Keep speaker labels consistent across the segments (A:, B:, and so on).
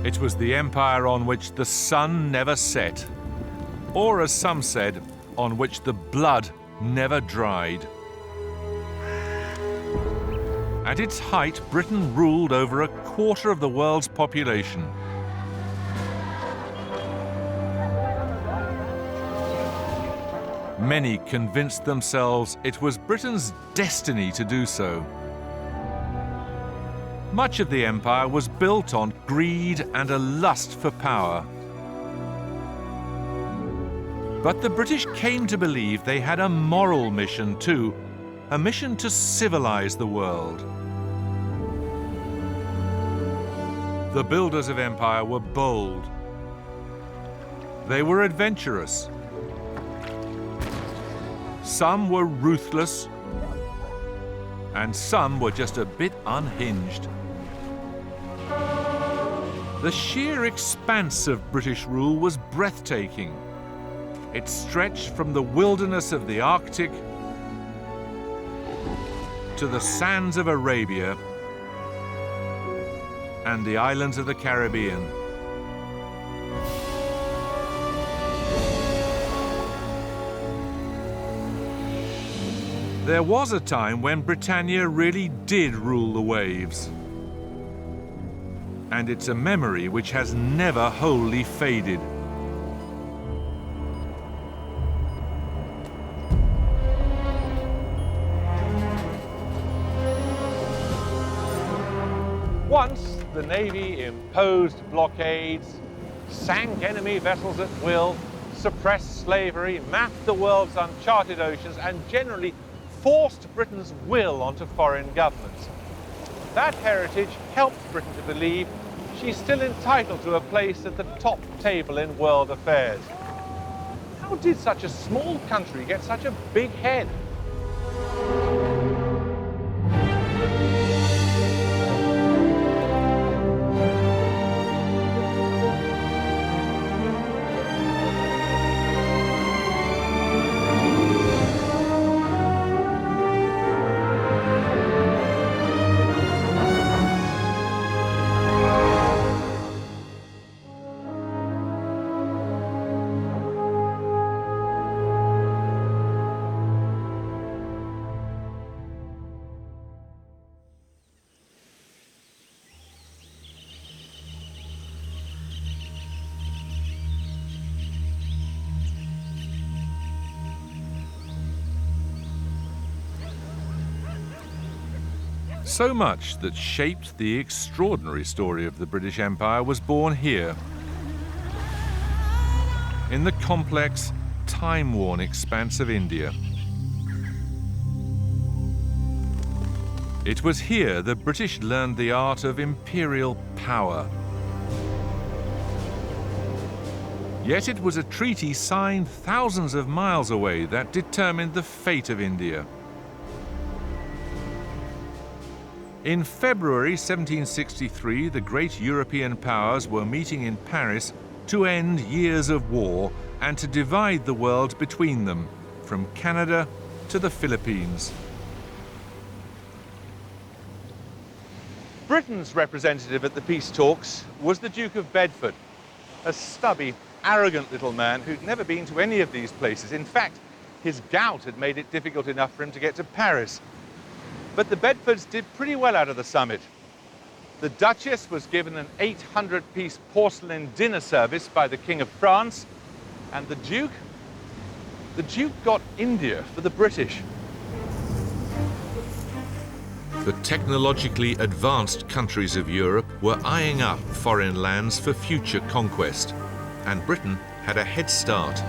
A: It was the empire on which the sun never set, or as some said, on which the blood never dried. At its height, Britain ruled over a quarter of the world's population. Many convinced themselves it was Britain's destiny to do so. Much of the empire was built on greed and a lust for power. But the British came to believe they had a moral mission too, a mission to civilize the world. The builders of empire were bold. They were adventurous. Some were ruthless, and some were just a bit unhinged. The sheer expanse of British rule was breathtaking. It stretched from the wilderness of the Arctic to the sands of Arabia and the islands of the Caribbean. There was a time when Britannia really did rule the waves. And it's a memory which has never wholly faded.
B: Once, the Navy imposed blockades, sank enemy vessels at will, suppressed slavery, mapped the world's uncharted oceans, and generally forced Britain's will onto foreign governments. That heritage helped Britain to believe she's still entitled to a place at the top table in world affairs. How did such a small country get such a big head?
A: So much that shaped the extraordinary story of the British Empire was born here, in the complex, time-worn expanse of India. It was here the British learned the art of imperial power. Yet it was a treaty signed thousands of miles away that determined the fate of India. In February 1763, the great European powers were meeting in Paris to end years of war and to divide the world between them, from Canada to the Philippines.
B: Britain's representative at the peace talks was the Duke of Bedford, a stubby, arrogant little man who'd never been to any of these places. In fact, his gout had made it difficult enough for him to get to Paris. But the Bedfords did pretty well out of the summit. The Duchess was given an 800-piece porcelain dinner service by the King of France, and the Duke got India for the British.
A: The technologically advanced countries of Europe were eyeing up foreign lands for future conquest, and Britain had a head start.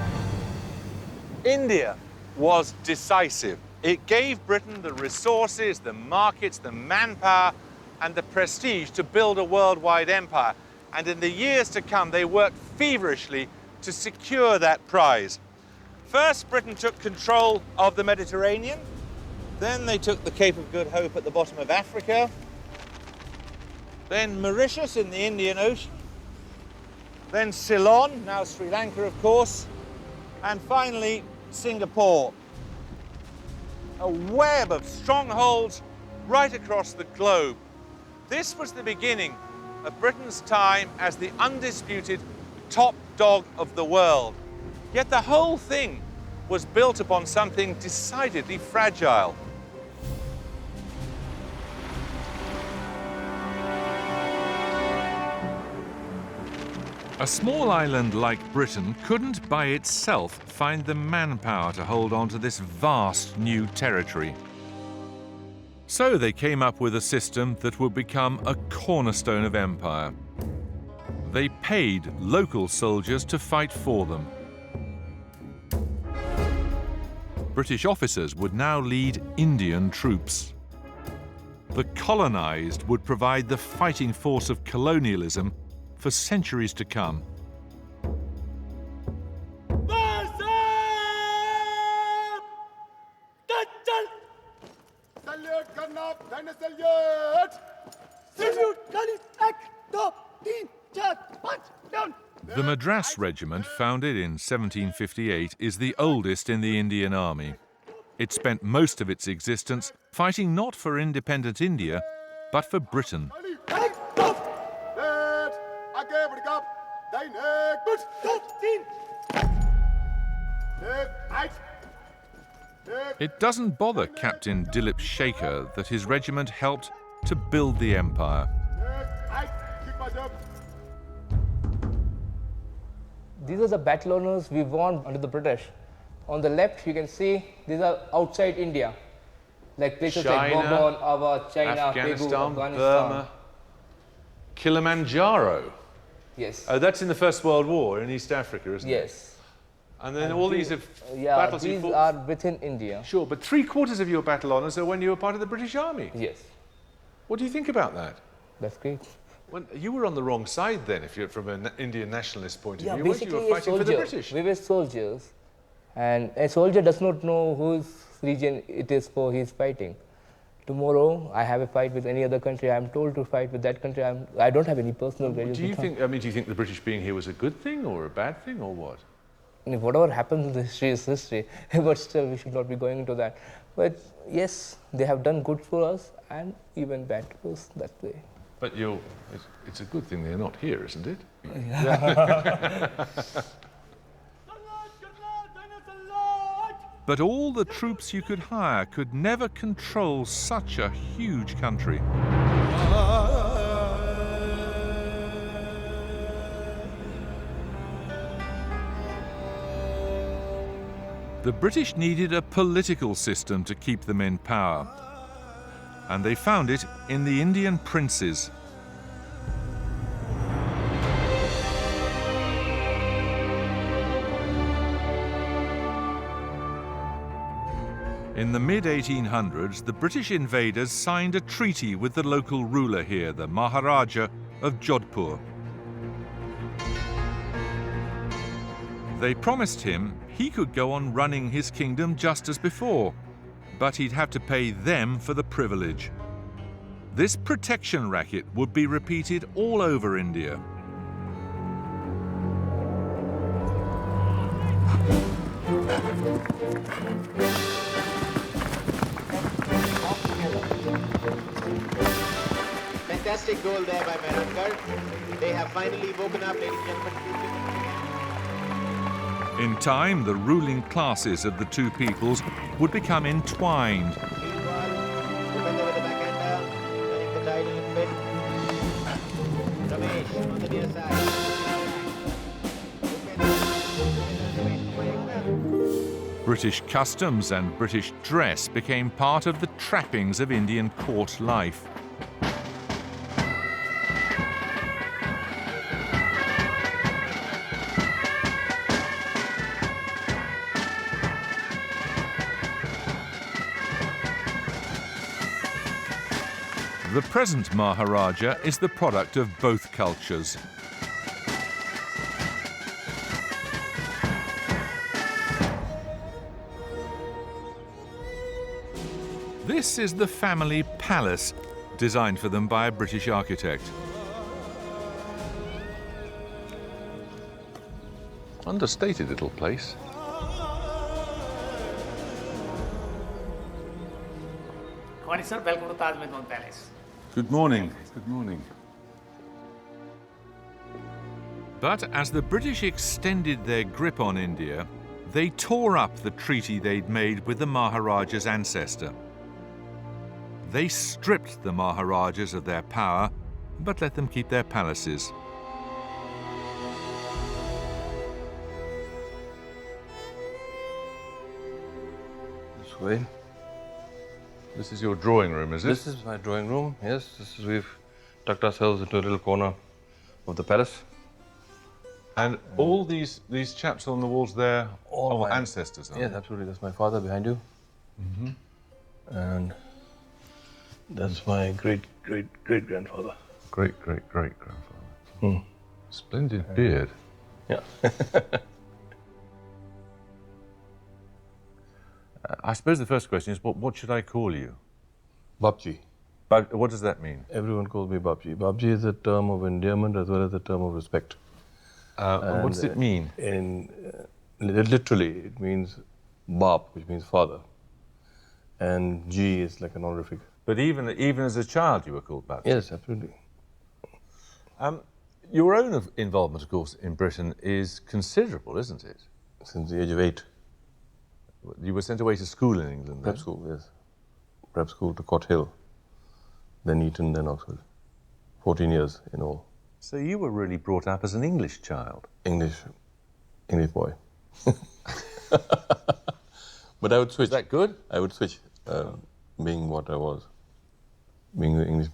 B: India was decisive. It gave Britain the resources, the markets, the manpower, and the prestige to build a worldwide empire. And in the years to come, they worked feverishly to secure that prize. First, Britain took control of the Mediterranean. Then they took the Cape of Good Hope at the bottom of Africa. Then Mauritius in the Indian Ocean. Then Ceylon, now Sri Lanka, of course. And finally, Singapore. A web of strongholds right across the globe. This was the beginning of Britain's time as the undisputed top dog of the world. Yet the whole thing was built upon something decidedly fragile.
A: A small island like Britain couldn't by itself find the manpower to hold on to this vast new territory. So they came up with a system that would become a cornerstone of empire. They paid local soldiers to fight for them. British officers would now lead Indian troops. The colonized would provide the fighting force of colonialism for centuries to come. The Madras Regiment, founded in 1758, is the oldest in the Indian Army. It spent most of its existence fighting not for independent India, but for Britain. It doesn't bother Captain Dilip Shaker that his regiment helped to build the empire.
C: These are the battle honors we won under the British. On the left, you can see these are outside India, like places like Bourbon, Ava, China,
B: Afghanistan,
C: Pegu, Afghanistan.
B: Burma, Kilimanjaro.
C: Yes.
B: Oh, that's in the First World War in East Africa, isn't it?
C: Yes.
B: And then all these have
C: Yeah,
B: battles you
C: these
B: fought.
C: are within India.
B: Sure, but 3/4 of your battle honours are when you were part of the British Army.
C: Yes.
B: What do you think about that?
C: That's great.
B: Well, you were on the wrong side then, if you're from an Indian nationalist point of
C: Yeah,
B: view. Weren't you? You
C: basically
B: were
C: a
B: fighting for the
C: soldier.
B: British.
C: We were soldiers, and a soldier does not know whose region it is for he is fighting. Tomorrow, I have a fight with any other country. I'm told to fight with that country. I don't have any personal grudges.
B: Do you think? I mean, do you think the British being here was a good thing or a bad thing or what?
C: Whatever happens in the history is history, but still we should not be going into that. But yes, they have done good for us and even bad to us that way.
B: But it's a good thing they're not here, isn't it?
A: But all the troops you could hire could never control such a huge country. The British needed a political system to keep them in power, and they found it in the Indian princes. In the mid-1800s, the British invaders signed a treaty with the local ruler here, the Maharaja of Jodhpur. They promised him he could go on running his kingdom just as before, but he'd have to pay them for the privilege. This protection racket would be repeated all over India.
D: Fantastic goal there by Merankar. They have finally woken up, ladies and gentlemen.
A: In time, the ruling classes of the two peoples would become entwined.
D: Defender with the backhander, turning the tide a little bit. Ramesh on the near side.
A: British customs and British dress became part of the trappings of Indian court life. The present Maharaja is the product of both cultures. This is the family palace, designed for them by a British architect.
B: Understated little place.
E: Good morning, sir. Welcome to Taj Mahal Palace.
B: Good morning. Good morning.
A: But as the British extended their grip on India, they tore up the treaty they'd made with the Maharajah's ancestor. They stripped the Maharajahs of their power, but let them keep their palaces.
E: This way.
B: This is your drawing room, is it?
E: This is my drawing room, yes. We've tucked ourselves into a little corner of the palace.
B: And all these chaps on the walls there,
E: All
B: are
E: my
B: ancestors, aren't
E: Yes,
B: they?
E: absolutely. That's my father behind you. And that's my great-great-great-grandfather.
B: Great-great-great-grandfather. Splendid beard.
E: Yeah.
B: I suppose the first question is, what should I call you?
E: Babji.
B: What does that mean?
E: Everyone calls me Babji. Babji is a term of endearment as well as a term of respect.
B: What does it mean?
E: Literally, it means Bap, which means father. And G is like an honorific.
B: But even as a child, you were called Babji?
E: Yes, absolutely.
B: Your own involvement, of course, in Britain is considerable, isn't it?
E: Since the age of 8.
B: You were sent away to school in England, then?
E: Prep school, yes. Prep school to Cot Hill, then Eton, then Oxford. 14 years in all.
B: So you were really brought up as an English child?
E: English boy. But I would switch.
B: Is that good?
E: I would switch, being what I was. Being the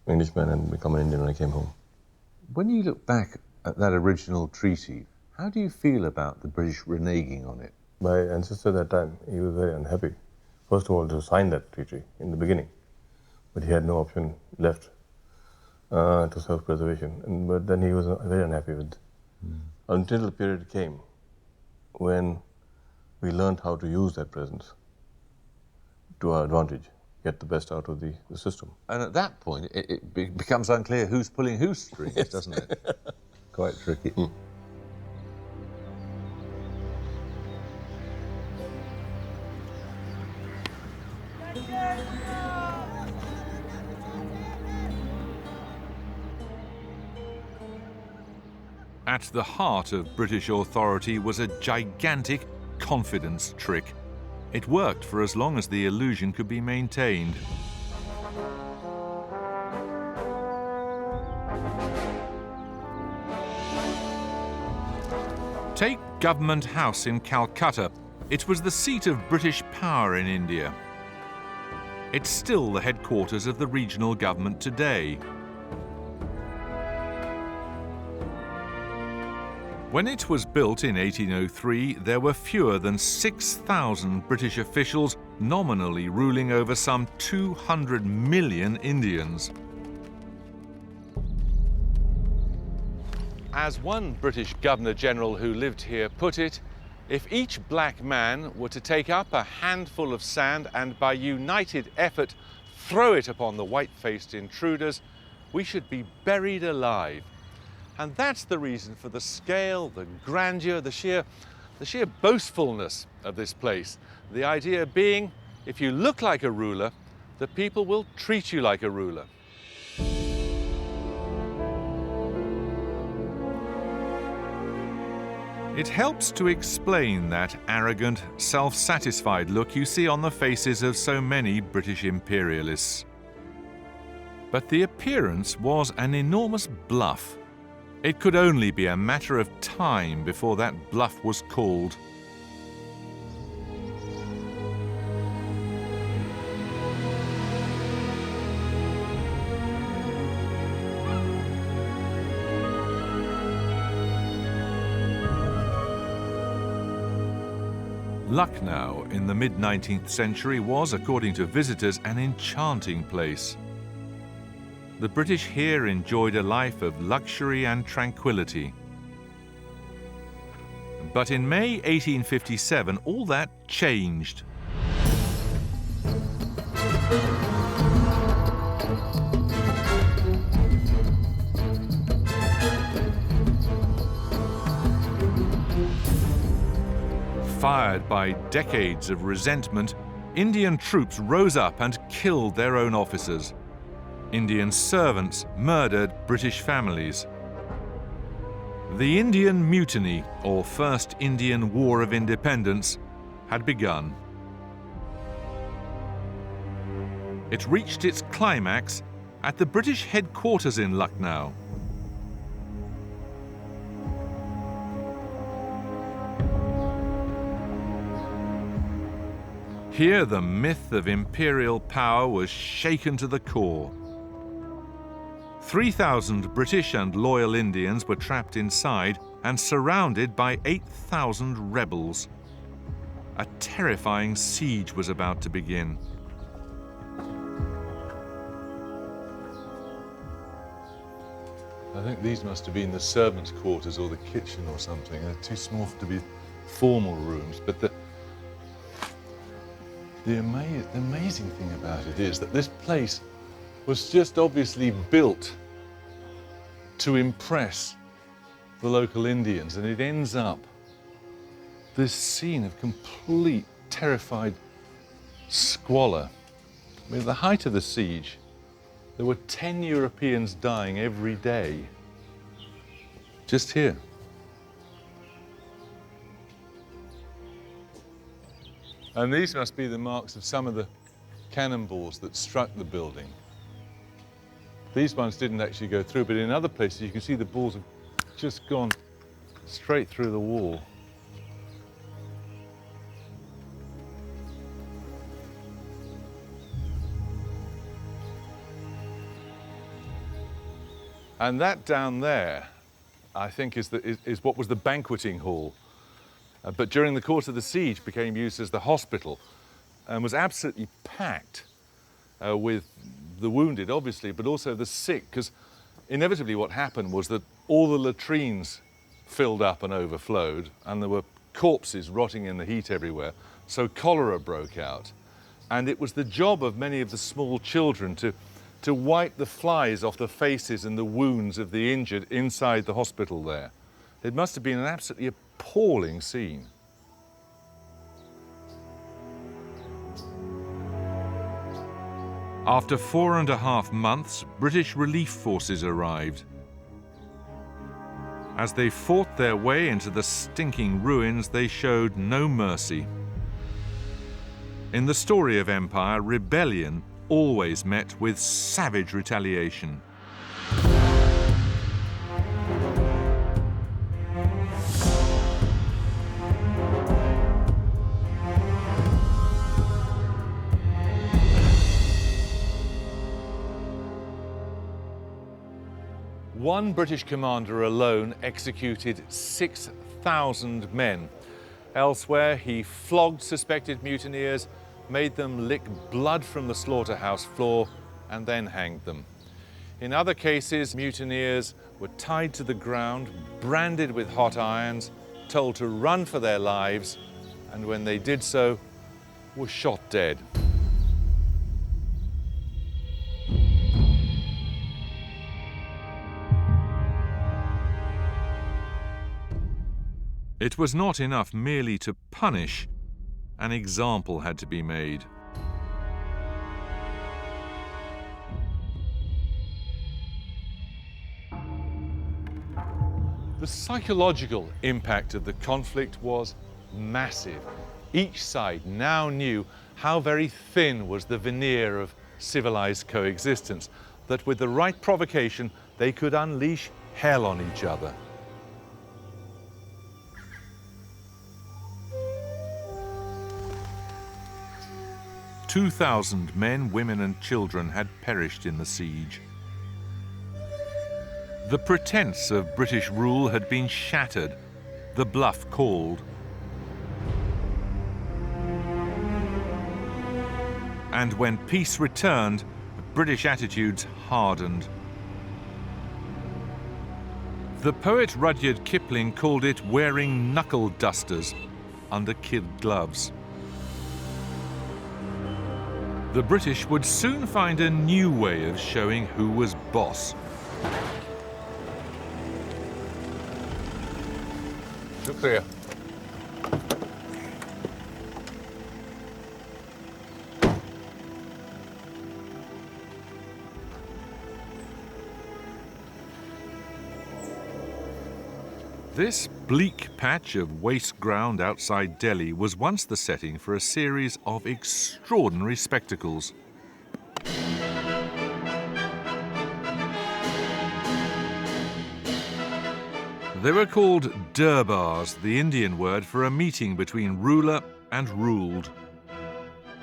E: Englishman and become an Indian when I came home.
B: When you look back at that original treaty, how do you feel about the British reneging on it?
E: My ancestor at that time, he was very unhappy. First of all, to sign that treaty in the beginning. But he had no option left to self-preservation. But then he was very unhappy with it. Until the period came when we learned how to use that presence to our advantage, get the best out of the system.
B: And at that point, it becomes unclear who's pulling whose strings, doesn't it? Quite tricky.
A: At the heart of British authority was a gigantic confidence trick. It worked for as long as the illusion could be maintained. Take Government House in Calcutta. It was the seat of British power in India. It's still the headquarters of the regional government today. When it was built in 1803, there were fewer than 6,000 British officials nominally ruling over some 200 million Indians.
B: As one British Governor-General who lived here put it, if each black man were to take up a handful of sand and by united effort throw it upon the white-faced intruders, we should be buried alive. And that's the reason for the scale, the grandeur, the sheer boastfulness of this place. The idea being, if you look like a ruler, the people will treat you like a ruler.
A: It helps to explain that arrogant, self-satisfied look you see on the faces of so many British imperialists. But the appearance was an enormous bluff. It could only be a matter of time before that bluff was called. Lucknow in the mid-19th century was, according to visitors, an enchanting place. The British here enjoyed a life of luxury and tranquility. But in May 1857, all that changed. Fired by decades of resentment, Indian troops rose up and killed their own officers. Indian servants murdered British families. The Indian Mutiny, or First Indian War of Independence, had begun. It reached its climax at the British headquarters in Lucknow. Here the myth of imperial power was shaken to the core. 3,000 British and loyal Indians were trapped inside and surrounded by 8,000 rebels. A terrifying siege was about to begin.
B: I think these must have been the servants' quarters or the kitchen or something. They're too small to be formal rooms, but the amazing thing about it is that this place was just obviously built to impress the local Indians, and it ends up this scene of complete terrified squalor. I mean, at the height of the siege, there were 10 Europeans dying every day, just here. And these must be the marks of some of the cannonballs that struck the building. These ones didn't actually go through, but in other places you can see the balls have just gone straight through the wall. And that down there, I think, is what was the banqueting hall. But during the course of the siege became used as the hospital and was absolutely packed with the wounded, obviously, but also the sick, because inevitably what happened was that all the latrines filled up and overflowed, and there were corpses rotting in the heat everywhere, so cholera broke out. And it was the job of many of the small children to wipe the flies off the faces and the wounds of the injured inside the hospital there. It must have been an absolutely appalling scene.
A: After 4.5 months, British relief forces arrived. As they fought their way into the stinking ruins, they showed no mercy. In the story of empire, rebellion always met with savage retaliation.
B: One British commander alone executed 6,000 men. Elsewhere, he flogged suspected mutineers, made them lick blood from the slaughterhouse floor, and then hanged them. In other cases, mutineers were tied to the ground, branded with hot irons, told to run for their lives, and when they did so, were shot dead.
A: It was not enough merely to punish. An example had to be made.
B: The psychological impact of the conflict was massive. Each side now knew how very thin was the veneer of civilized coexistence, that with the right provocation, they could unleash hell on each other.
A: "2,000 men, women and children had perished in the siege. The pretense of British rule had been shattered, the bluff called. And when peace returned, British attitudes hardened. The poet Rudyard Kipling called it wearing knuckle dusters under kid gloves. The British would soon find a new way of showing who was boss.
B: Shukriya.
A: This bleak patch of waste ground outside Delhi was once the setting for a series of extraordinary spectacles. They were called durbars, the Indian word for a meeting between ruler and ruled.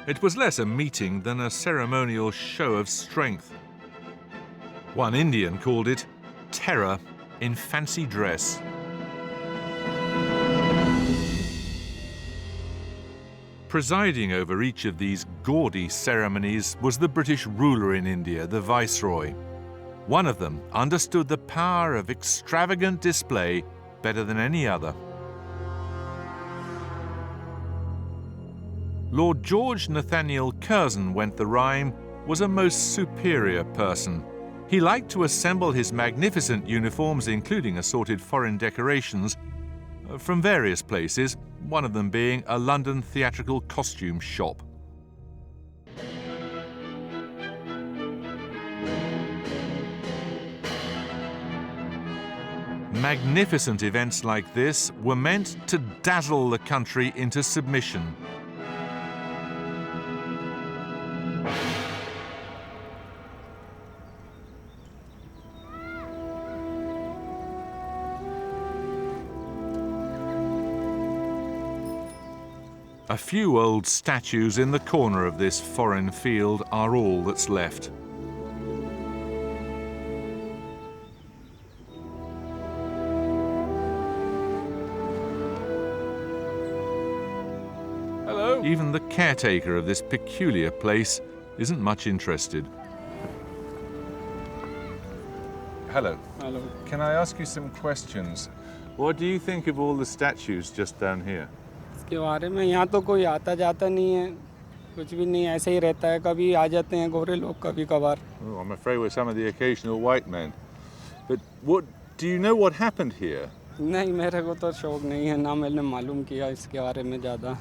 A: It was less a meeting than a ceremonial show of strength. One Indian called it terror in fancy dress. Presiding over each of these gaudy ceremonies was the British ruler in India, the Viceroy. One of them understood the power of extravagant display better than any other. Lord George Nathaniel Curzon went the rhyme, was a most superior person. He liked to assemble his magnificent uniforms, including assorted foreign decorations, from various places, one of them being a London theatrical costume shop. Magnificent events like this were meant to dazzle the country into submission. A few old statues in the corner of this foreign field are all that's left.
B: Hello.
A: Even the caretaker of this peculiar place isn't much interested.
B: Hello.
F: Hello.
B: Can I ask you some questions? What do you think of all the statues just down here?
F: इसके बारे में यहाँ तो कोई आता जाता नहीं है, कुछ भी नहीं, ऐसे ही रहता है, कभी आ जाते हैं गोरे लोग कभी कभार.
B: Oh, I'm afraid we're some of the occasional white men. But do you know what happened here?
F: नहीं, मेरे को तो शौक नहीं है, ना मैंने मालूम किया इसके बारे में ज़्यादा.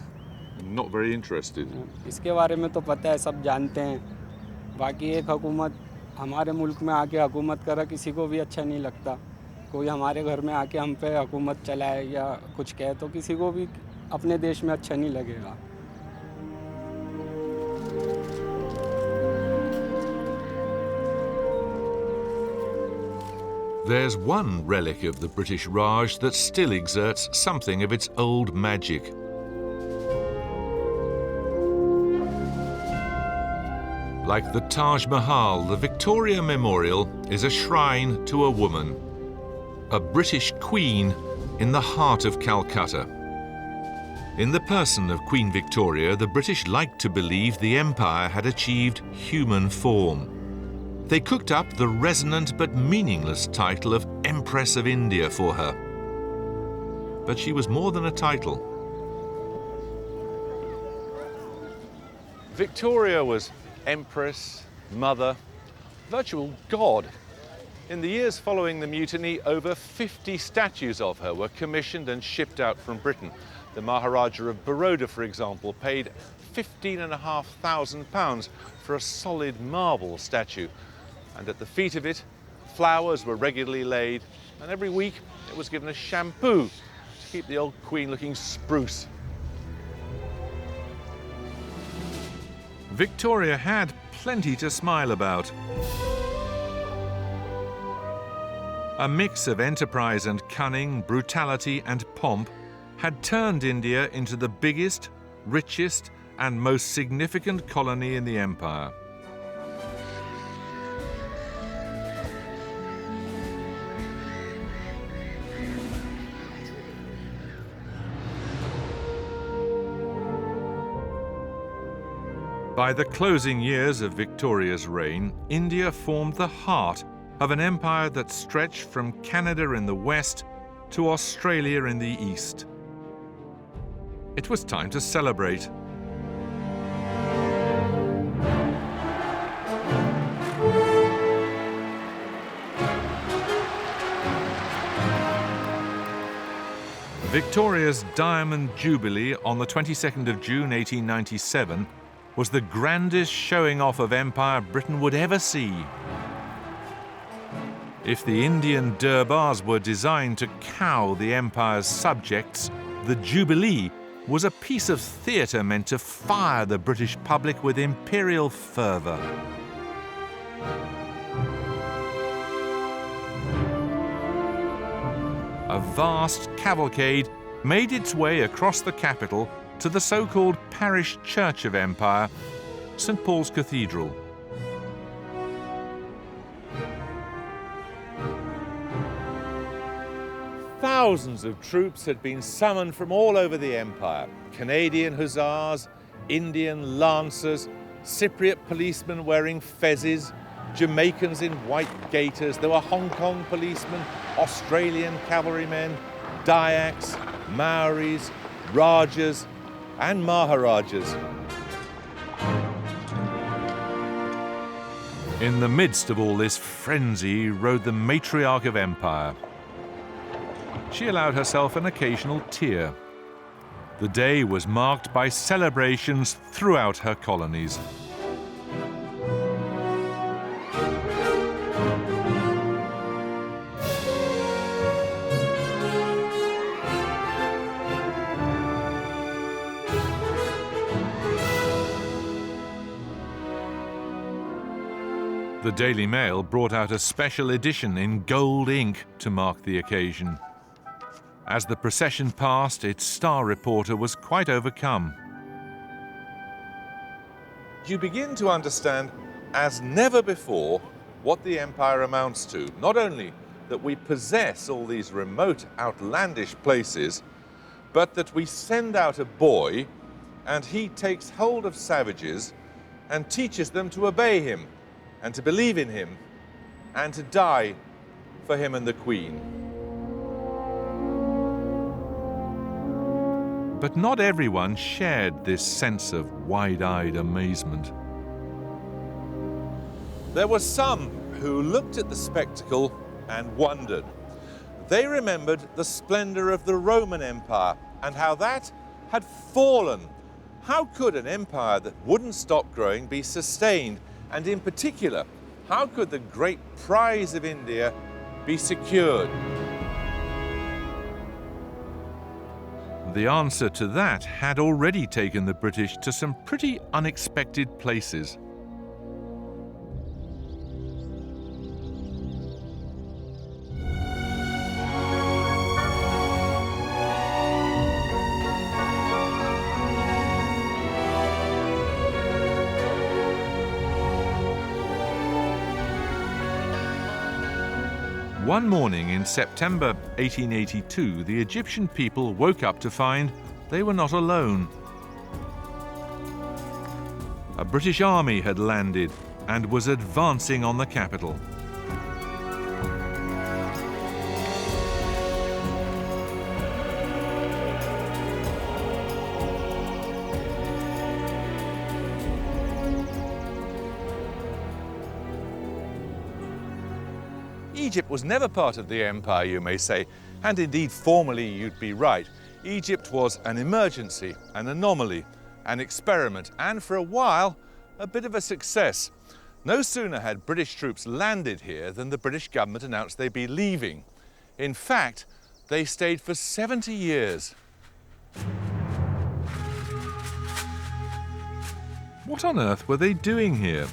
B: Not very interested.
F: इसके बारे में तो पता है, सब जानते हैं. बाकी एक हुकूमत हमारे मुल्क में आके हुकूमत करा किसी को भी अच्छा नहीं लगता. कोई हमारे घर में आके हम पे हुकूमत चलाए या कुछ कहे तो किसी को भी अपने देश में अच्छा नहीं लगेगा.
A: There's one relic of the British Raj that still exerts something of its old magic. Like the Taj Mahal, the Victoria Memorial is a shrine to a woman, a British queen in the heart of Calcutta. In the person of Queen Victoria, the British liked to believe the empire had achieved human form. They cooked up the resonant but meaningless title of Empress of India for her. But she was more than a title.
B: Victoria was Empress, Mother, virtual god. In the years following the mutiny, over 50 statues of her were commissioned and shipped out from Britain. The Maharaja of Baroda, for example, paid £15,500 for a solid marble statue. And at the feet of it, flowers were regularly laid, and every week it was given a shampoo to keep the old queen looking spruce.
A: Victoria had plenty to smile about. A mix of enterprise and cunning, brutality and pomp had turned India into the biggest, richest and most significant colony in the empire. By the closing years of Victoria's reign, India formed the heart of an empire that stretched from Canada in the west to Australia in the east. It was time to celebrate. Victoria's Diamond Jubilee on the 22nd of June 1897 was the grandest showing off of empire Britain would ever see. If the Indian durbars were designed to cow the empire's subjects, the Jubilee was a piece of theatre meant to fire the British public with imperial fervour. A vast cavalcade made its way across the capital to the so-called parish church of empire, St. Paul's Cathedral.
B: Thousands of troops had been summoned from all over the empire. Canadian hussars, Indian lancers, Cypriot policemen wearing fezzes, Jamaicans in white gaiters. There were Hong Kong policemen, Australian cavalrymen, Dayaks, Maoris, Rajas and Maharajahs.
A: In the midst of all this frenzy rode the matriarch of empire. She allowed herself an occasional tear. The day was marked by celebrations throughout her colonies. The Daily Mail brought out a special edition in gold ink to mark the occasion. As the procession passed, its star reporter was quite overcome.
B: You begin to understand, as never before, what the empire amounts to. Not only that we possess all these remote, outlandish places, but that we send out a boy and he takes hold of savages and teaches them to obey him and to believe in him and to die for him and the Queen.
A: But not everyone shared this sense of wide-eyed amazement.
B: There were some who looked at the spectacle and wondered. They remembered the splendor of the Roman Empire and how that had fallen. How could an empire that wouldn't stop growing be sustained? And in particular, how could the great prize of India be secured?
A: The answer to that had already taken the British to some pretty unexpected places. One morning in September 1882, the Egyptian people woke up to find they were not alone. A British army had landed and was advancing on the capital.
B: Egypt was never part of the empire, you may say, and indeed formally you'd be right. Egypt was an emergency, an anomaly, an experiment, and for a while, a bit of a success. No sooner had British troops landed here than the British government announced they'd be leaving. In fact, they stayed for 70 years.
A: What on earth were they doing here?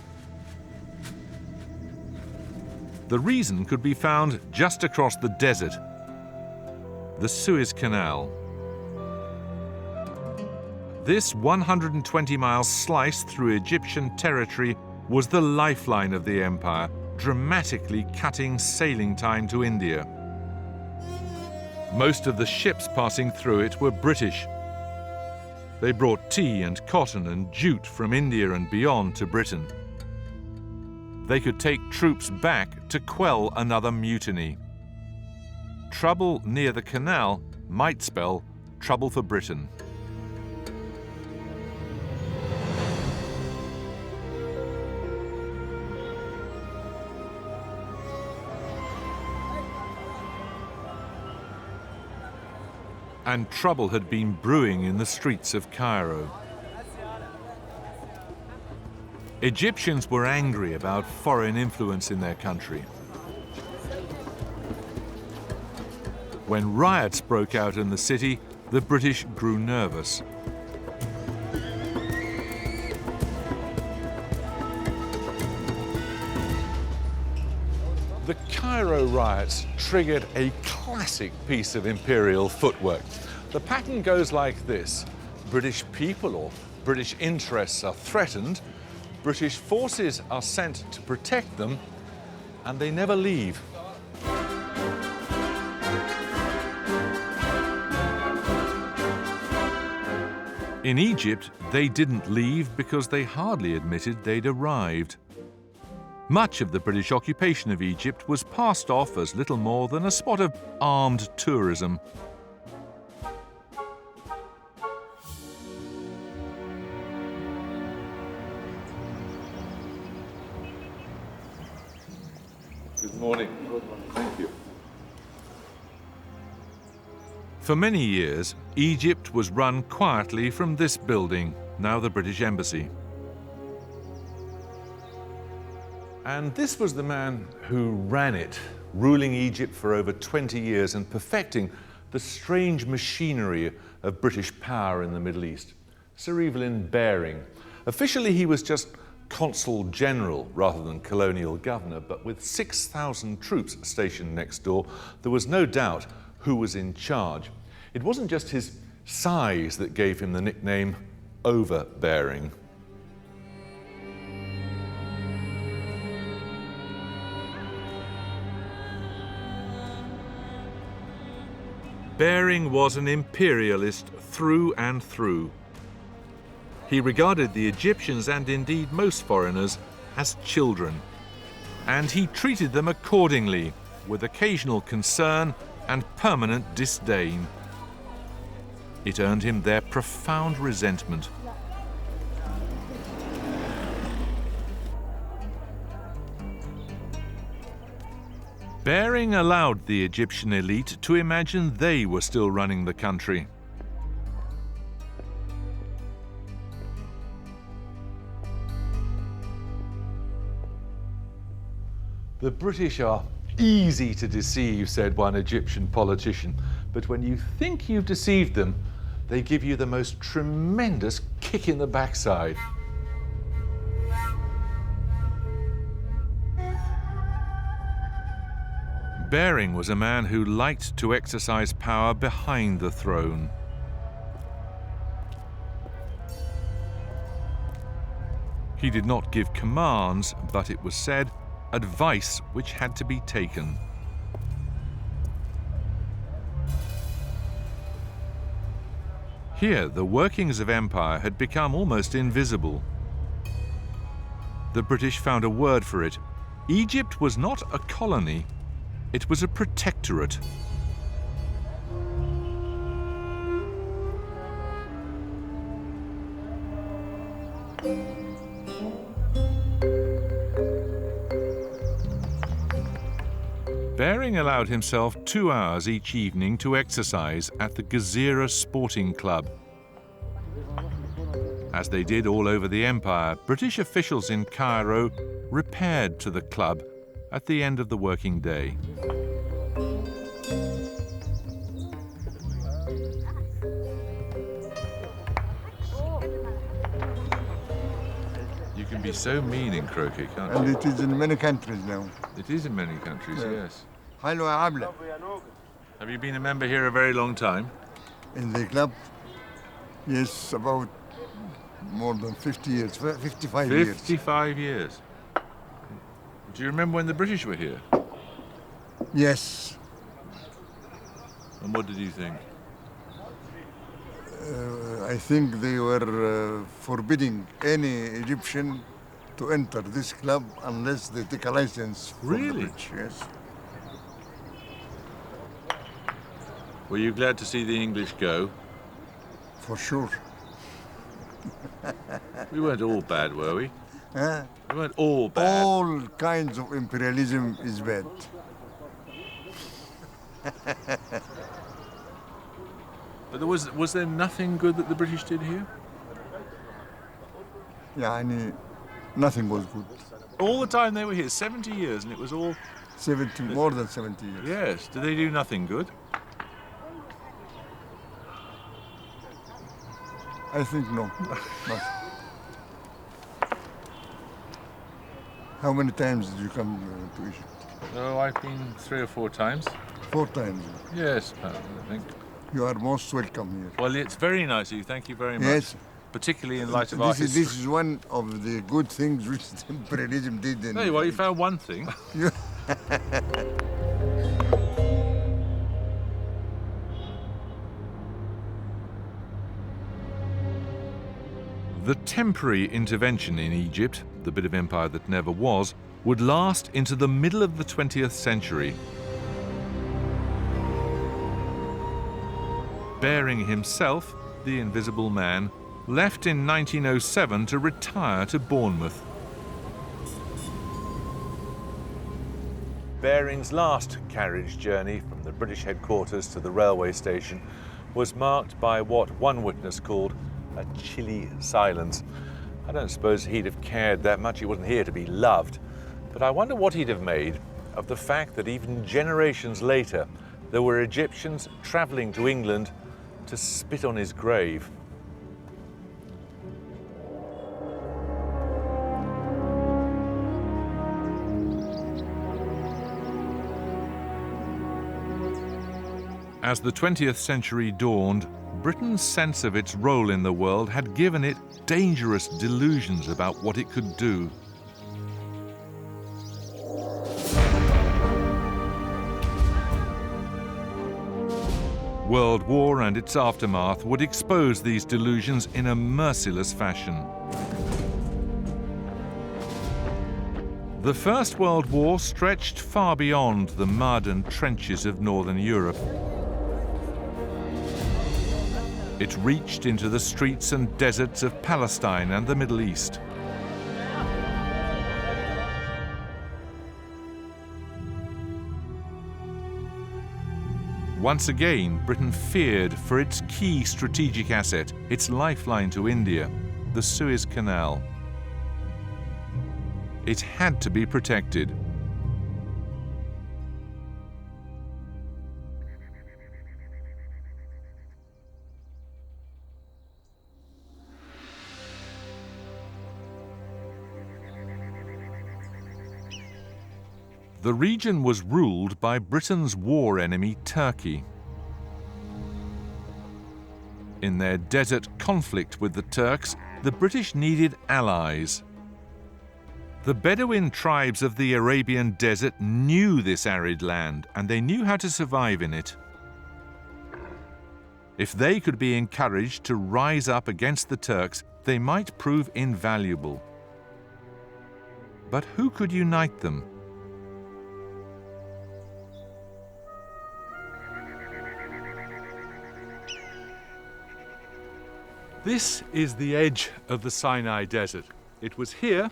A: The reason could be found just across the desert, the Suez Canal. This 120-mile slice through Egyptian territory was the lifeline of the empire, dramatically cutting sailing time to India. Most of the ships passing through it were British. They brought tea and cotton and jute from India and beyond to Britain. They could take troops back to quell another mutiny. Trouble near the canal might spell trouble for Britain. And trouble had been brewing in the streets of Cairo. Egyptians were angry about foreign influence in their country. When riots broke out in the city, the British grew nervous. The Cairo riots triggered a classic piece of imperial footwork. The pattern goes like this. British people or British interests are threatened, British forces are sent to protect them, and they never leave. In Egypt, they didn't leave because they hardly admitted they'd arrived. Much of the British occupation of Egypt was passed off as little more than a spot of armed tourism.
B: Good morning. Good morning. Thank you.
A: For many years, Egypt was run quietly from this building, now the British Embassy. And this was the man who ran it, ruling Egypt for over 20 years and perfecting the strange machinery of British power in the Middle East, Sir Evelyn Baring. Officially, he was just consul general rather than colonial governor, but with 6,000 troops stationed next door, there was no doubt who was in charge. It wasn't just his size that gave him the nickname Overbearing. Baring was an imperialist through and through. He regarded the Egyptians, and indeed most foreigners, as children, and he treated them accordingly, with occasional concern and permanent disdain. It earned him their profound resentment. Baring allowed the Egyptian elite to imagine they were still running the country.
B: The British are easy to deceive, said one Egyptian politician, but when you think you've deceived them, they give you the most tremendous kick in the backside.
A: Baring was a man who liked to exercise power behind the throne. He did not give commands, but it was said, advice which had to be taken. Here, the workings of empire had become almost invisible. The British found a word for it. Egypt was not a colony, it was a protectorate. Baring allowed himself 2 hours each evening to exercise at the Gezira Sporting Club. As they did all over the empire, British officials in Cairo repaired to the club at the end of the working day. You can be so mean in croquet, can't you?
G: And it is in many countries now.
A: It is in many countries,
G: Yeah.
A: yes.
G: حلوة عاملة.
A: Have you been a member here a very long time?
G: In the club, yes, about more than 50 years, 55 years.
A: 55 years. Do you remember when the British were here?
G: Yes.
A: And what did you think?
G: I think they were forbidding any Egyptian to enter this club unless they take a license from
A: Really?
G: the British. Yes.
A: Were you glad to see the English go?
G: For sure.
A: We weren't all bad, were we?
G: Huh?
A: We weren't all bad.
G: All kinds of imperialism is bad.
A: But was there nothing good that the British did here?
G: يعني nothing was good.
A: All the time they were here, 70 years, and it was all...
G: 70, more than 70 years.
A: Yes. Did they do nothing good?
G: I think no. Not. How many times did you come to Egypt?
A: Oh, I've been 3 or 4 times.
G: 4 times.
A: Yes, I think.
G: You are most welcome here.
A: Well, it's very nice of you. Thank you very much.
G: Yes.
A: Particularly in light of our
G: This
A: history.
G: is one of the good things which the imperialism did.
A: There you are, you found one thing. The temporary intervention in Egypt, the bit of empire that never was, would last into the middle of the 20th century. Bering himself, the Invisible Man, left in 1907 to retire to Bournemouth. Bering's last carriage journey from the British headquarters to the railway station was marked by what one witness called a chilly silence. I don't suppose he'd have cared that much. He wasn't here to be loved. But I wonder what he'd have made of the fact that even generations later, there were Egyptians travelling to England to spit on his grave. As the 20th century dawned, Britain's sense of its role in the world had given it dangerous delusions about what it could do. World War and its aftermath would expose these delusions in a merciless fashion. The First World War stretched far beyond the mud and trenches of Northern Europe. It reached into the streets and deserts of Palestine and the Middle East. Once again, Britain feared for its key strategic asset, its lifeline to India, the Suez Canal. It had to be protected. The region was ruled by Britain's war enemy, Turkey. In their desert conflict with the Turks, the British needed allies. The Bedouin tribes of the Arabian desert knew this arid land, and they knew how to survive in it. If they could be encouraged to rise up against the Turks, they might prove invaluable. But who could unite them? This is the edge of the Sinai Desert. It was here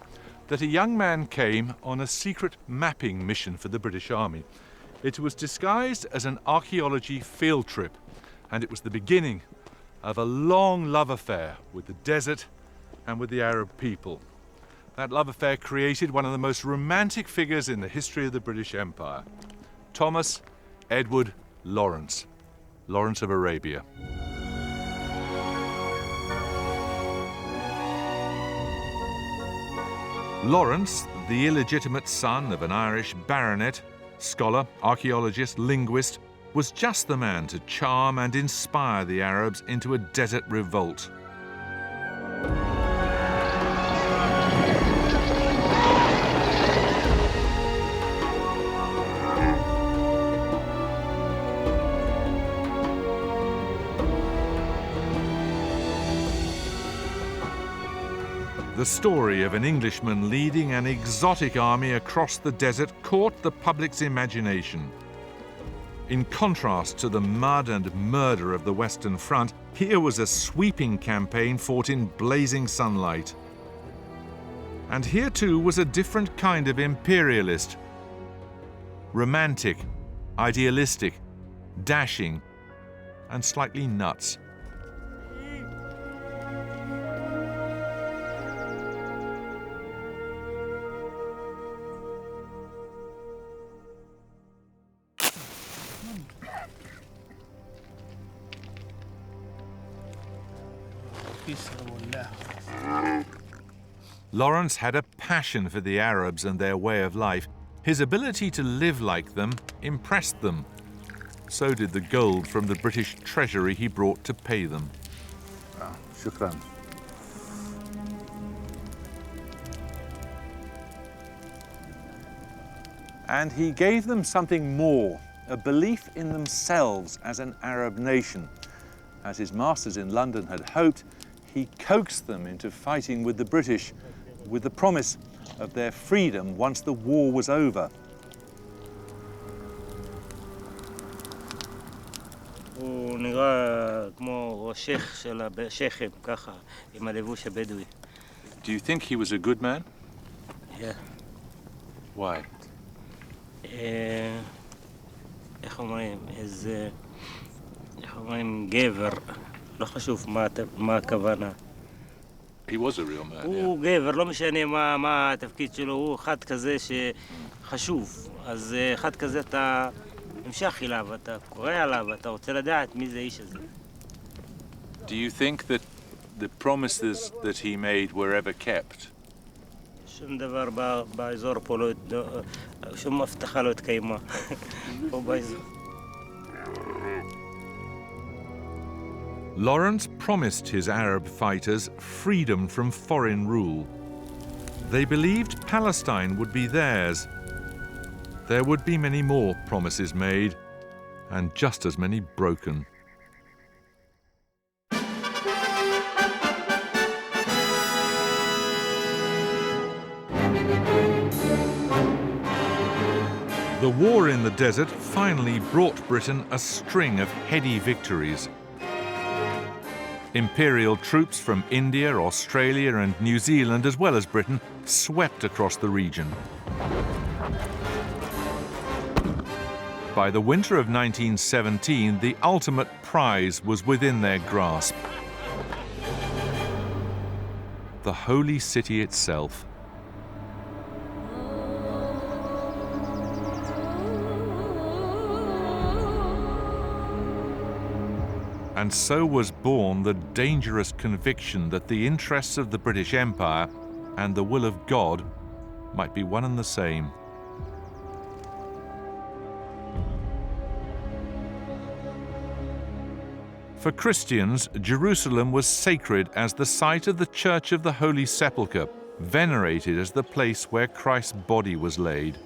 A: that a young man came on a secret mapping mission for the British Army. It was disguised as an archaeology field trip, and it was the beginning of a long love affair with the desert and with the Arab people. That love affair created one of the most romantic figures in the history of the British Empire, Thomas Edward Lawrence, Lawrence of Arabia. Lawrence, the illegitimate son of an Irish baronet, scholar, archaeologist, linguist, was just the man to charm and inspire the Arabs into a desert revolt. The story of an Englishman leading an exotic army across the desert caught the public's imagination. In contrast to the mud and murder of the Western Front, here was a sweeping campaign fought in blazing sunlight. And here too was a different kind of imperialist. Romantic, idealistic, dashing, and slightly nuts. Lawrence had a passion for the Arabs and their way of life. His ability to live like them impressed them. So did the gold from the British treasury he brought to pay them.
B: Shukran. And he gave them something more, a belief in themselves as an Arab nation. As his masters in London had hoped, he coaxed them into fighting with the British, with the promise of their freedom once the war was over.
H: הוא נראה כמו שייך של השייכים, ככה, עם הלבוש הבדואי.
B: Do you think he was a good man?
H: Yeah.
B: Why?
H: איך אומרים? איך אומרים? גבר. לא חשוב מה הכוונה.
B: He was a real man,
H: הוא גבר, לא משנה מה התפקיד שלו, הוא אחד כזה שחשוב. אז אחד כזה אתה נמשך אליו, אתה קורא עליו, אתה רוצה לדעת מי זה האיש הזה.
B: Do you think that the promises that he made were ever kept?
H: שום דבר באזור פה לא, שום הבטחה לא התקיימה. פה באזור.
A: Lawrence promised his Arab fighters freedom from foreign rule. They believed Palestine would be theirs. There would be many more promises made, and just as many broken. The war in the desert finally brought Britain a string of heady victories. Imperial troops from India, Australia and New Zealand, as well as Britain, swept across the region. By the winter of 1917, the ultimate prize was within their grasp. The holy city itself. And so was born the dangerous conviction that the interests of the British Empire and the will of God might be one and the same. For Christians, Jerusalem was sacred as the site of the Church of the Holy Sepulchre, venerated as the place where Christ's body was laid.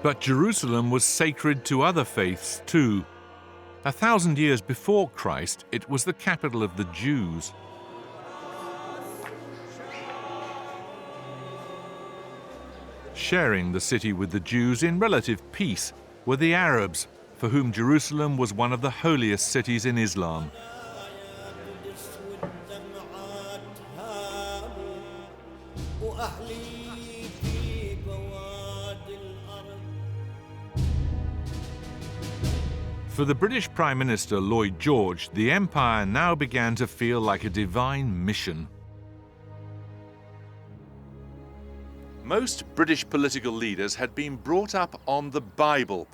A: But Jerusalem was sacred to other faiths too. 1,000 years before Christ, it was the capital of the Jews. Sharing the city with the Jews in relative peace were the Arabs, for whom Jerusalem was one of the holiest cities in Islam. For the British Prime Minister Lloyd George, the empire now began to feel like a divine mission. Most British political leaders had been brought up on the Bible.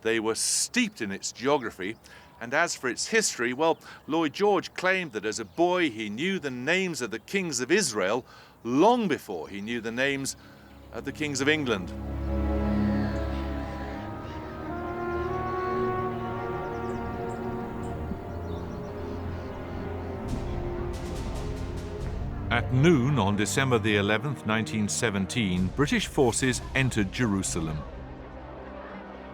A: They were steeped in its geography, and as for its history, well, Lloyd George claimed that as a boy he knew the names of the kings of Israel long before he knew the names of the kings of England. At noon on December the 11th, 1917, British forces entered Jerusalem.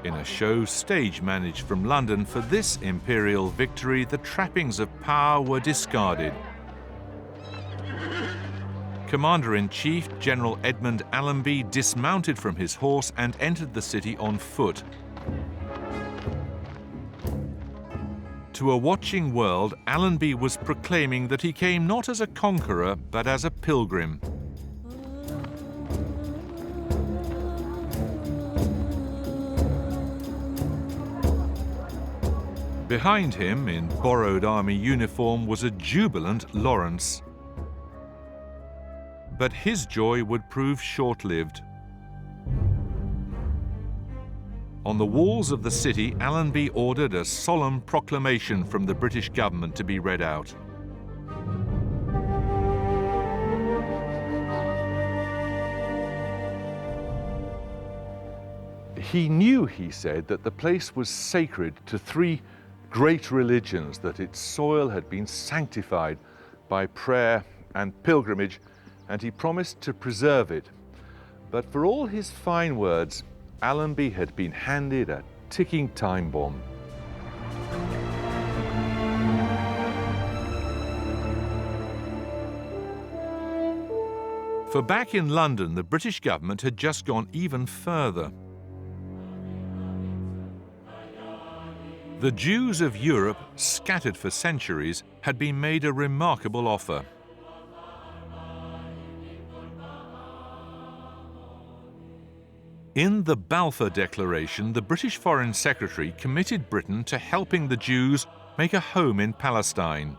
A: In a show stage managed from London for this imperial victory, the trappings of power were discarded. Commander-in-Chief General Edmund Allenby dismounted from his horse and entered the city on foot. To a watching world, Allenby was proclaiming that he came not as a conqueror, but as a pilgrim. Behind him, in borrowed army uniform, was a jubilant Lawrence. But his joy would prove short-lived. On the walls of the city, Allenby ordered a solemn proclamation from the British government to be read out.
B: He knew, he said, that the place was sacred to three great religions, that its soil had been sanctified by prayer and pilgrimage, and he promised to preserve it. But for all his fine words, Allenby had been handed a ticking time bomb.
A: For back in London, the British government had just gone even further. The Jews of Europe, scattered for centuries, had been made a remarkable offer. In the Balfour Declaration, the British Foreign Secretary committed Britain to helping the Jews make a home in Palestine.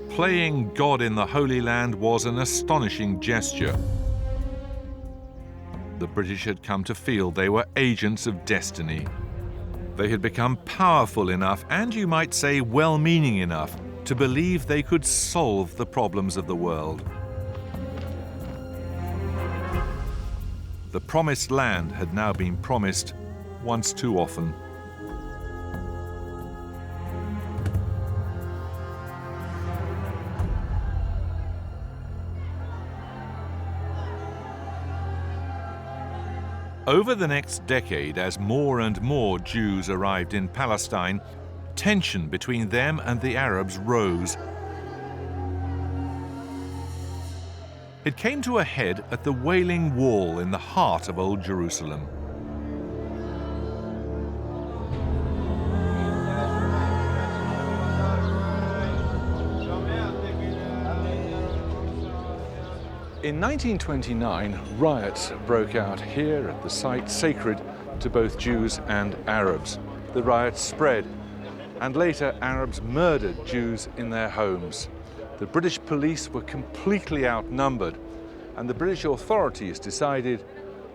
A: Playing God in the Holy Land was an astonishing gesture. The British had come to feel they were agents of destiny. They had become powerful enough, and you might say well-meaning enough, to believe they could solve the problems of the world. The promised land had now been promised once too often. Over the next decade, as more and more Jews arrived in Palestine, tension between them and the Arabs rose. It came to a head at the Wailing Wall in the heart of Old Jerusalem.
B: In 1929, riots broke out here at the site sacred to both Jews and Arabs. The riots spread, and later Arabs murdered Jews in their homes. The British police were completely outnumbered, and the British authorities decided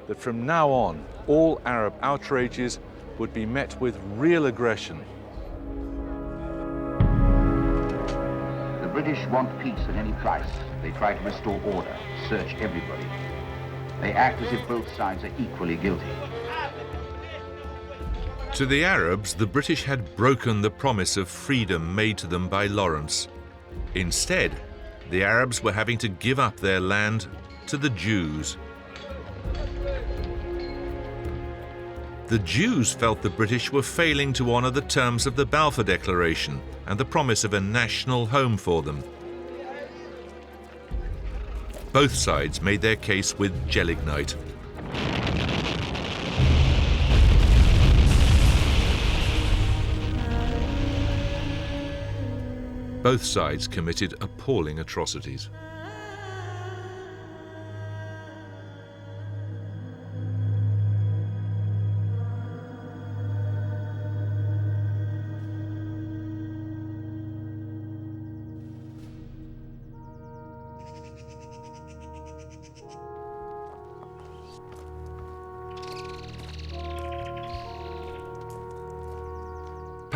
B: that from now on, all Arab outrages would be met with real aggression.
I: The British want peace at any price. They try to restore order, search everybody. They act as if both sides are equally guilty.
A: To the Arabs, the British had broken the promise of freedom made to them by Lawrence. Instead, the Arabs were having to give up their land to the Jews. The Jews felt the British were failing to honor the terms of the Balfour Declaration and the promise of a national home for them. Both sides made their case with gelignite. Both sides committed appalling atrocities.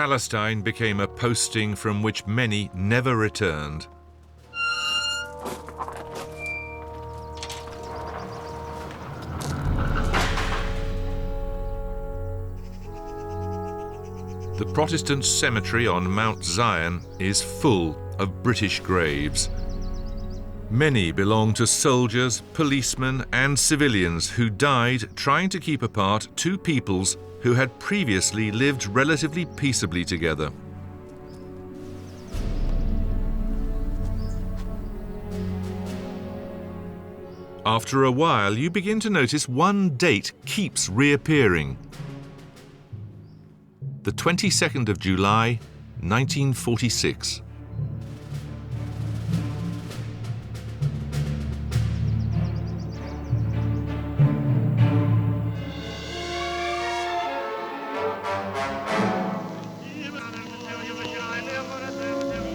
A: Palestine became a posting from which many never returned. The Protestant cemetery on Mount Zion is full of British graves. Many belong to soldiers, policemen, and civilians who died trying to keep apart two peoples who had previously lived relatively peaceably together. After a while, you begin to notice one date keeps reappearing. The 22nd of July, 1946.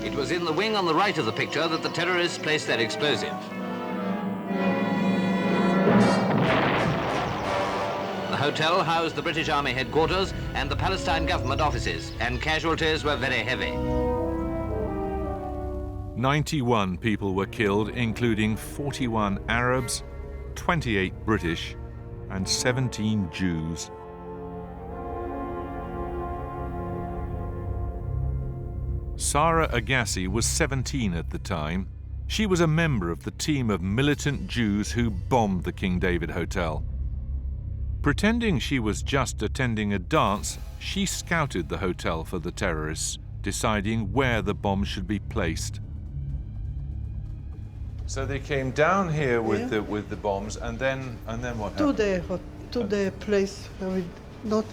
J: It was in the wing on the right of the picture that the terrorists placed their explosive. hotel housed the British Army headquarters and the Palestine government offices, and casualties were very heavy.
A: 91 people were killed, including 41 Arabs, 28 British, and 17 Jews. Sarah Agassi was 17 at the time. She was a member of the team of militant Jews who bombed the King David Hotel. Pretending she was just attending a dance, she scouted the hotel for the terrorists, deciding where the bombs should be placed. So they came down here with the bombs, and then what happened?
K: To the place where we not.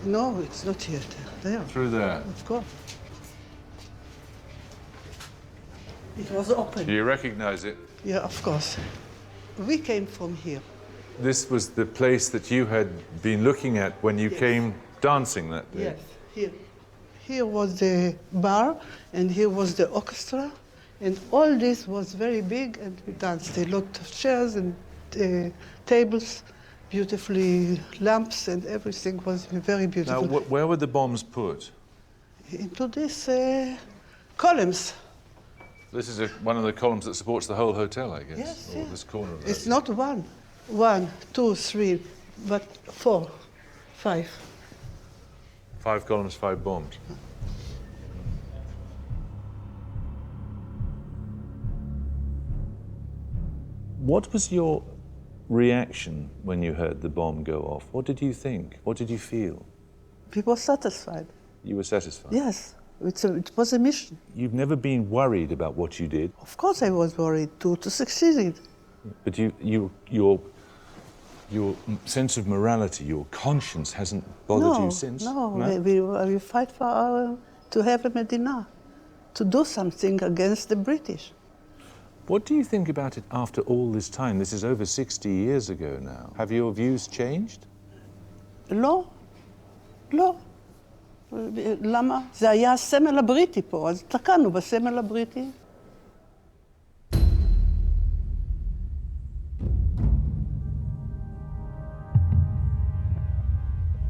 K: No, it's not here. There.
A: Through there.
K: Of course. It was open.
A: Do you recognize it?
K: Yeah, of course. We came from here.
A: This was the place that you had been looking at when you came dancing that day?
K: Yes, here. Here was the bar, and here was the orchestra, and all this was very big, and we danced. A lot of chairs and tables, beautifully lamps, and everything was very beautiful.
A: Now, where were the bombs put?
K: Into these columns.
A: This is one of the columns that supports the whole hotel, I guess.
K: Yes,
A: or this corner of it.
K: It's not one, 2, 3, but 4, 5.
A: 5 columns, 5 bombs. What was your reaction when you heard the bomb go off? What did you think? What did you feel?
K: We were satisfied.
A: You were satisfied?
K: Yes, it was a mission.
A: You've never been worried about what you did?
K: Of course I was worried to succeed.
A: But your sense of morality, your conscience hasn't bothered you since?
K: No, we fight for to have a Medina, to do something against the British.
A: What do you think about it after all this time? This is over 60 years ago now. Have your views changed?
K: לא, לא. למה? זה היה הסמל הבריטי פה, אז תקענו בסמל הבריטי.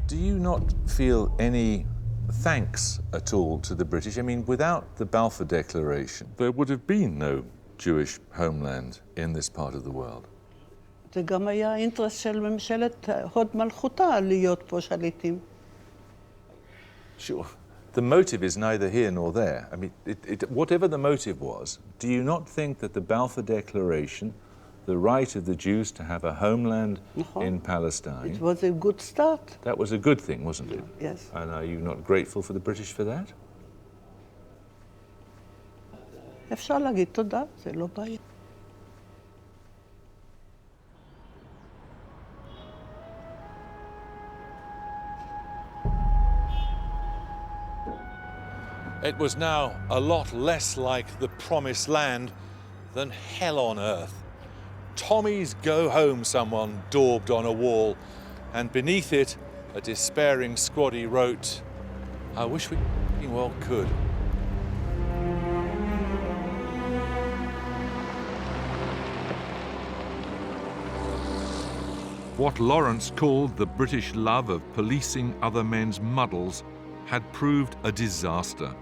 A: Do you not feel any thanks at all to the British? I mean, without the Balfour Declaration, there would have been no Jewish homeland in this part of the world.
K: זה גם היה אינטרס של ממשלת הוד מלכותה להיות פה שליטים.
A: Sure. The motive is neither here nor there. I mean, whatever the motive was, do you not think that the Balfour Declaration, the right of the Jews to have a homeland in Palestine...
K: It was a good start.
A: That was a good thing, wasn't it?
K: Yes.
A: And are you not grateful for the British for that?
K: אפשר להגיד תודה, זה לא בעיה.
A: It was now a lot less like the Promised Land than hell on earth. Tommy's Go Home, someone daubed on a wall, and beneath it, a despairing squaddy wrote, I wish we well could. What Lawrence called the British love of policing other men's muddles had proved a disaster.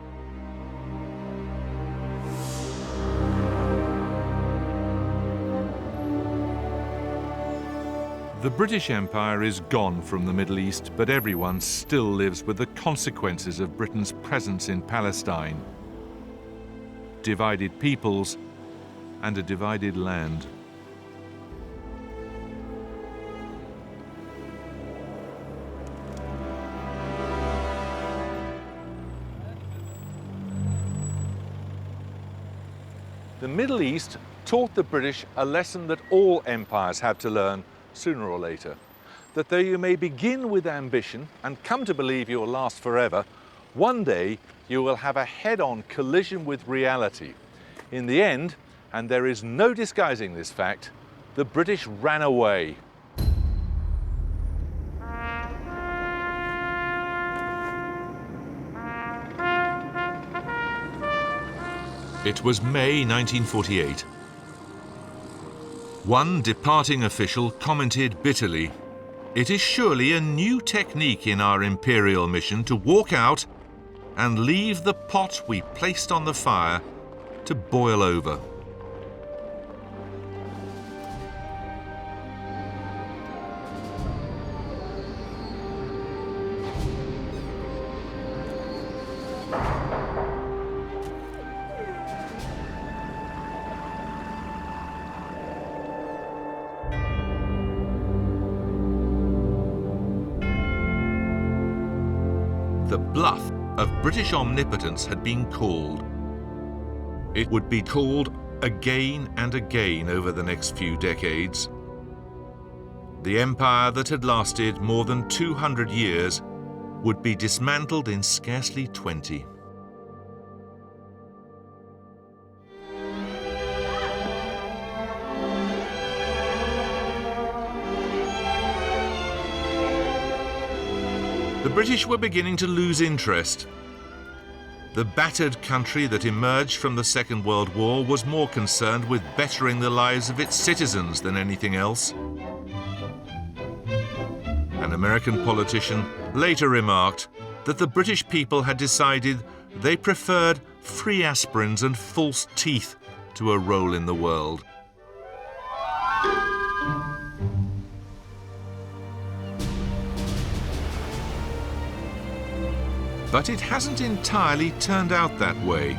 A: The British Empire is gone from the Middle East, but everyone still lives with the consequences of Britain's presence in Palestine. Divided peoples and a divided land. The Middle East taught the British a lesson that all empires have to learn sooner or later, that though you may begin with ambition and come to believe you'll last forever, one day you will have a head-on collision with reality. In the end, and there is no disguising this fact, the British ran away. It was May 1948. One departing official commented bitterly, It is surely a new technique in our imperial mission to walk out and leave the pot we placed on the fire to boil over. The bluff of British omnipotence had been called. It would be called again and again over the next few decades. The empire that had lasted more than 200 years would be dismantled in scarcely 20. The British were beginning to lose interest. The battered country that emerged from the Second World War was more concerned with bettering the lives of its citizens than anything else. An American politician later remarked that the British people had decided they preferred free aspirins and false teeth to a role in the world. But it hasn't entirely turned out that way.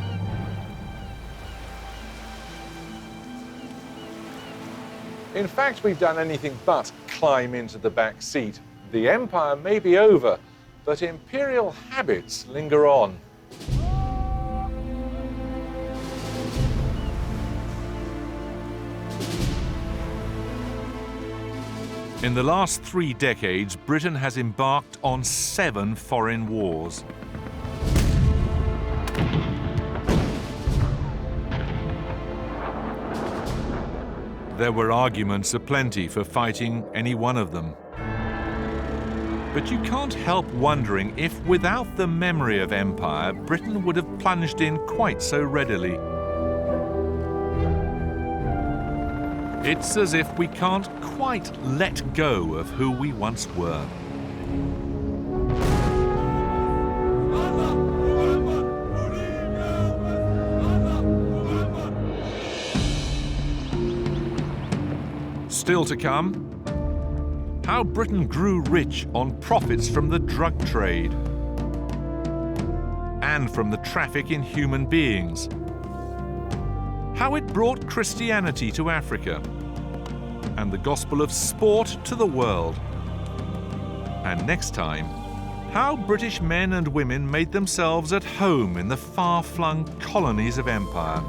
B: In fact, we've done anything but climb into the back seat. The empire may be over, but imperial habits linger on.
A: In the last 3 decades, Britain has embarked on 7 foreign wars. There were arguments aplenty for fighting any one of them. But you can't help wondering if, without the memory of empire, Britain would have plunged in quite so readily. It's as if we can't quite let go of who we once were. Still to come, how Britain grew rich on profits from the drug trade and from the traffic in human beings. How it brought Christianity to Africa and the gospel of sport to the world. And next time, how British men and women made themselves at home in the far-flung colonies of empire.